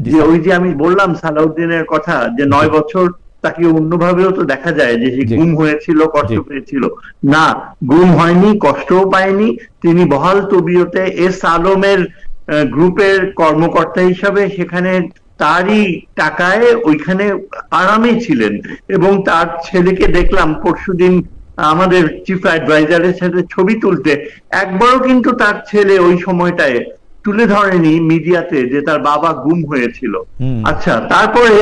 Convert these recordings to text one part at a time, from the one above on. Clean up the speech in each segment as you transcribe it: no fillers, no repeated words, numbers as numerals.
জি যে স্যার। ওই যে আমি বললাম সালাউদ্দিনের কথা, যে জি 9 বছর তাকে অন্যভাবেও তো দেখা যায় যে সে জি গুম হয়েছিল, কষ্ট জি পেয়েছিল। না, গুম হয়নি, কষ্টও পায়নি। তিনি বহাল তবিয়তে এস আলমের গ্রুপের কর্মকর্তা হিসাবে সেখানে তারই টাকায় ওইখানে আরামে ছিলেন। এবং তার ছেলেকে দেখলাম পরশুদিন আমাদের চিফ অ্যাডভাইজারের সাথে ছবি তুলতে। একবারও কিন্তু তার ছেলে ওই সময়টায় তুলে ধরেনি মিডিয়াতে যে তার বাবা গুম হয়েছিল। হুম। আচ্ছা, তারপরে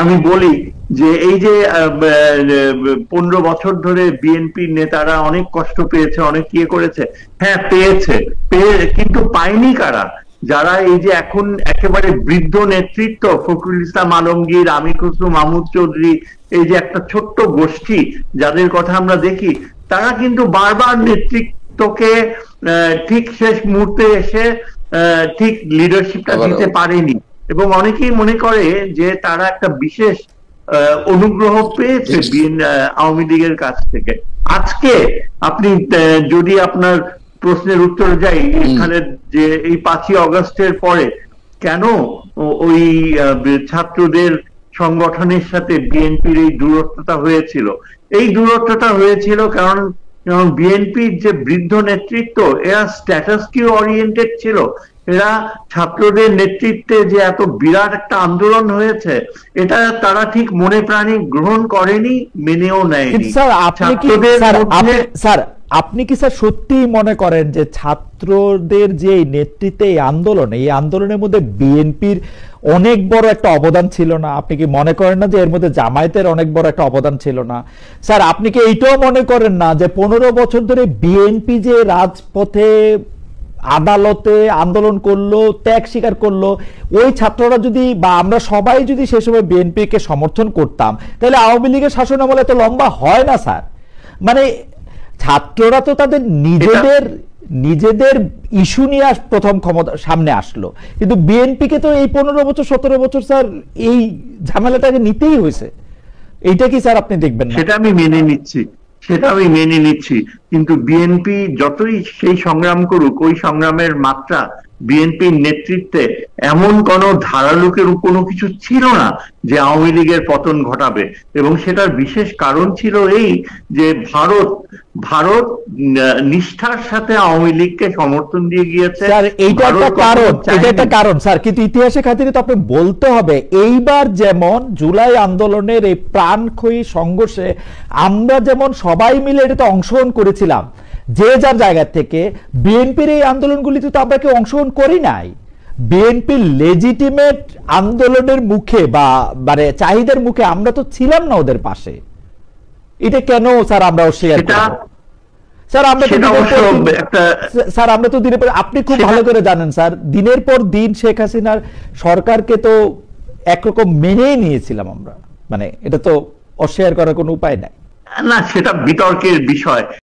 আমি বলি যে এই যে 15 বছর ধরে বিএনপির নেতারা অনেক কষ্ট পেয়েছে, অনেক ইয়ে করেছে। হ্যাঁ, পেয়েছে, কিন্তু পায়নি কারা? যারা এই যে এখন একেবারে বৃদ্ধ নেতৃত্ব, ফখরুল ইসলাম আলমগীর, আমির খসরু মাহমুদ চৌধুরী, এই যে একটা ছোট্ট গোষ্ঠী যাদের কথা আমরা দেখি, তারা কিন্তু বারবার নেতৃত্বকে ঠিক শেষ মুহূর্তে এসে ঠিক লিডারশিপটা দিতে পারেনি। এবং অনেকেই মনে করে যে তারা একটা বিশেষ অনুগ্রহ পেয়েছে আওয়ামী লীগের কাছ থেকে। আজকে আপনি যদি আপনার প্রশ্নের উত্তরে যাই, এখানে যে এই 5ই অগস্টের পরে কেন ওই ছাত্রদের সংগঠনের সাথে বিএনপির এই দূরত্বটা হয়েছিল? এই দূরত্বটা হয়েছিল কারণ বিএনপির যে বৃদ্ধ নেতৃত্ব, এরা স্ট্যাটাস কিউ ওরিয়েন্টেড ছিল। এরা ছাত্রদের নেতৃত্বে যে এত বিরাট একটা আন্দোলন হয়েছে, এটা তারা ঠিক মনে প্রাণে গ্রহণ করেনি, মেনেও কিন্তু নেয়নি। স্যার আপনি কি ছাত্রদের স্যার মধ্যে আপনি কি স্যার সত্যি মনে করেন যে ছাত্রদের যে এই নেতৃত্বে এই আন্দোলন, এই আন্দোলনের মধ্যে বিএনপির অনেক বড় একটা অবদান ছিল না? আপনি কি মনে করেন না যে এর মধ্যে জামায়াতের অনেক বড় একটা অবদান ছিল না? স্যার আপনি কি এইটাও মনে করেন না যে 15 বছর ধরে বিএনপি যে রাজপথে আদালতে আন্দোলন করলো, ত্যাগ স্বীকার করলো, ওই ছাত্ররা যদি বা আমরা সবাই যদি সে সময় বিএনপি কে সমর্থন করতাম, তাহলে আওয়ামী লীগের শাসন আমলে এত লম্বা হয় না স্যার। মানে ছাত্ররা তো তাদের নিজেদের নিজেদের ইস্যু নিয়ে প্রথম ক্ষমতা সামনে আসলো, কিন্তু বিএনপিকে তো এই 15 বছর 17 বছর স্যার এই ঝামেলাটাকে নিতেই হয়েছে। এইটা কি স্যার আপনি দেখবেন না? সেটা আমি মেনে নিচ্ছি, সেটা আমি মেনে নিচ্ছি। কিন্তু বিএনপি যতই সেই সংগ্রাম করুক, ওই সংগ্রামের মাত্রা বিএনপির নেতৃত্বে এমন কোন ধারালো কোনো কিছু ছিল না যে আওয়ামী লীগের পতন ঘটাবে। এবং সেটার বিশেষ কারণ ছিল এই যে ভারত ভারত নিষ্ঠার সাথে আওয়ামী লীগকে সমর্থন দিয়ে গিয়েছে। স্যার এইটা ভারত একটা কারণ, কখনো এটা একটা চায়নি। কারণ স্যার, কিন্তু ইতিহাসের খাতিরে তো আপনি বলতে হবে এইবার যেমন জুলাই আন্দোলনের এই প্রাণক্ষয়ী সংঘর্ষে আমরা যেমন সবাই মিলে এটাতে অংশগ্রহণ করেছিলাম যে যার জায়গা থেকে, বিএনপির এই আন্দোলনগুলিতে তো আমরা কেউ অংশগ্রহণ করি নাই। বিএনপির লেজিটিমেট আন্দোলনের মুখে বা মানে চাহিদার মুখে আমরা তো ছিলাম না ওদের পাশে। এটা কেন স্যার আমরা অস্বীকার করব? স্যার আমরা তো স্যার আমরা তো দিনের পর, আপনি খুব ভালো করে জানেন স্যার, দিনের পর দিন শেখ হাসিনার সরকারকে তো একরকম মেনেই নিয়েছিলাম আমরা। মানে এটা তো অস্বীকার করার কোনো উপায় নাই। না, সেটা বিতর্কের বিষয়।